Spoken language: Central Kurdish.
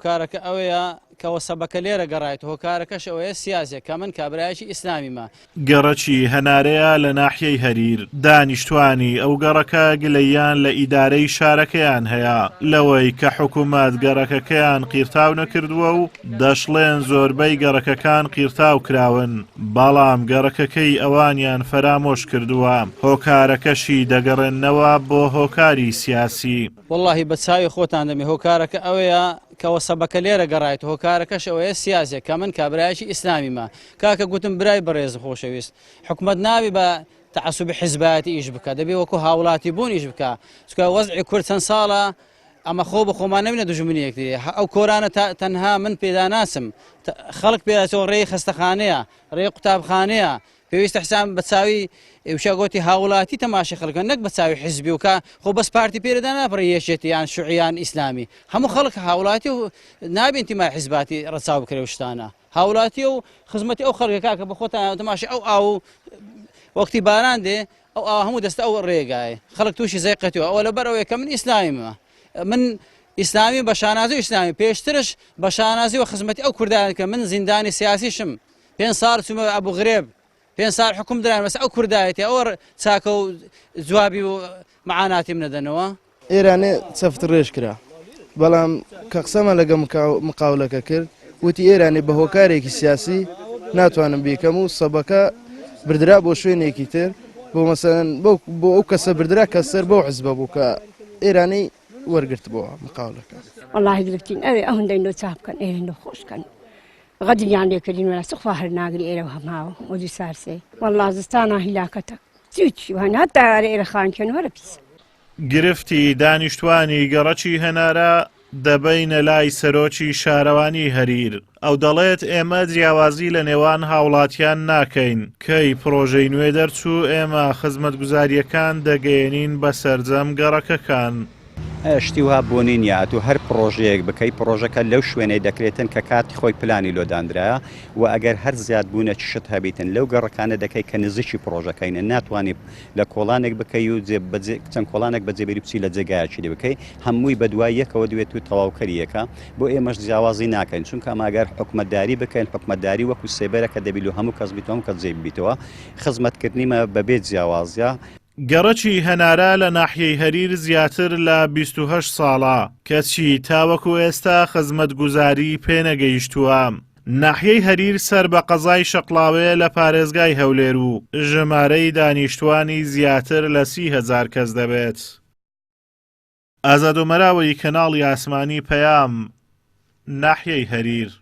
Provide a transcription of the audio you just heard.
هۆکارەکە ئەوەیە کەەوە سەبەکە لێرە گەڕایەوە، هۆکارەکەش ئەوەیە سیاسێک کە من کابرایەکی ئیسلامیمە. گەڕەکی هەنارەیە لە ناحیەی هەریر، دانیشتوانی ئەو گەڕەکە گلەیان لە ئیدارەی شارەکەیان هەیە لەوەی کە حکوومەت گەڕەکەکەیان قیرتاو نەکردووە و دەشڵێن زۆربەی گەڕەکەکان قیرتاو کراون، بەڵام گەڕەکەکەی ئەوانیان فەرامۆش کردووە، هۆکارەکەشی دەگەڕێنەوە بۆ هۆکاری سیاسی. واللهی بە چاوی خۆتان دەمێ هۆکارەکە ئەوەیە کەەوە سەبەکە لێرە گەڕایەوە، هۆکارەکەش ئەوەیە سیاسێک کە من کابرایەکی ئیسلامیمە. کاکە گوتم برای بەڕێز خۆشەویست، حکومەت نابی بە تعسوبی حیزبایەتی ئیش بکە، دەبێ وەکو هاوڵاتی بوون ئیش بکە. چکە وەزعی کورد چەند ساڵە ئەمە خۆ بە خۆمان نەبینە دوژمنیەکتی. ئەو کۆرانە تەنها من پێدا ناسم، خەڵک پێداچەوە ڕێی خستەخانەیە، ڕێی قوتابخانەیە، پێویستە حساب بە چاوی وشاگۆتی هاوڵاتی تەماشی خەڵکە، نەک بە چاوی حیزبی وکە خۆ بەس پارتی پێرەدا ناپڕی یەشێتی یان شوعیان ئیسلامی. هەموو خەڵک هاوڵاتی و نابێن تیمای حیزباتی ڕەچاو بکرێ شتانە. هاوڵاتی و خزمەتی ئەو خەڵکە کاکە بە خۆتان تەماشی ئەو وەختی باران دێ ئەو هەموو دەستە ئەو ڕێگایە خەڵک تووشی زەیقەتەوە. ئەوە لەبەرەوەی کە من ئیسلامیمە، من ئیسلامی بە شانازی ئیسلامی، پێشترش بە شانازی و خزمەتی ئەو کوردان کە من زیندانی سیاسیشم 5 ساڵ چوومە ئەبوو غرێب، 5 ساڵ حکوم دران بەس ئەو کوردایەتی ئەوە چاکە و جوابی و معاناتی منەدەنەوە. ئێرانێ چەفت ڕێژ کرا، بەڵام کە قسەمە لەگە مقاولەکە کرد وتی ئێرانی بە هۆکارێکی سیاسی ناتوانم بیکەم و سەبەکە بردرا بۆ شوێنێکی تر بۆ مەسەن بۆ ئەو کەسە بردرا کە سەر بەو حزبە بوو کە ئێرانی وەرگرت بۆەوە مقاولەکە. والله گرفتین ئەوێ ئەو هەندەی چاپ بکەن ئێرە خۆشکەن غەدریان لێکردین وەلا سوخوا هەر ناگری ئێرە هەماوە وەجی سارسێ والله زستانە هیلاکەتە چیچی وان هەتا ئێرە خانکەن وەرە پیس. گرفتی دانیشتوانی گەڕەکی هەنارە دەبەینە لای سەرۆکی شارەوانی هەریر. ئەو دەڵێت ئێمە جیاوازی لە نێوان هاوڵاتیان ناکەین، کەی پرۆژەی نوێ دەرچوو ئێمە خزمەتگوزاریەکان دەگەێنین بە سەرجەم گەڕەکەکان. شتی وها بوونین یات و هەر پرۆژەیەک بکەی پرۆژەکە لەو شوێنەی دەکرێتن کە کاتی خۆی پلانی لۆدانرایە و ئەگەر هەر زیاد بوونە چشت هەبیتن لەو گەڕەکانە دەکەی کە نزیکی پرۆژەکەینە، ناتوانانی لە کۆڵانێک بکەی و چەند کۆڵانێک بە جێبێری بچی لە جێگایەکی لێ بکەی، هەمووی بە دوای یەکەوە دوێت و تەواوکەریەکە. بۆ ئێمەش جیاوازی ناکەین، چونکە ئەماگەر حکومەتداری بکەین، حکومەتداری وەکو سێبەرەکە دەبیت و هەموو کەس بیتەوە کە جێ بیتەوە، خزمەتکردنیمە بەبێ جیاوازیە. گەڕەکی هەنارە لە ناحیەی هەریر زیاتر لە 28 ساڵە، کەچی تاوەکو ئێستا خزمەتگوزاری پێنەگەیشتووە. ناحیەی هەریر سەر بە قەزای شەقڵاوەیە لە پارێزگای هەولێر و ژمارەی دانیشتوانی زیاتر لە 30,000 کەس دەبێت. ئازاد و مەراوی کەناڵی ئاسمانی پەیام، ناحیەی هەریر.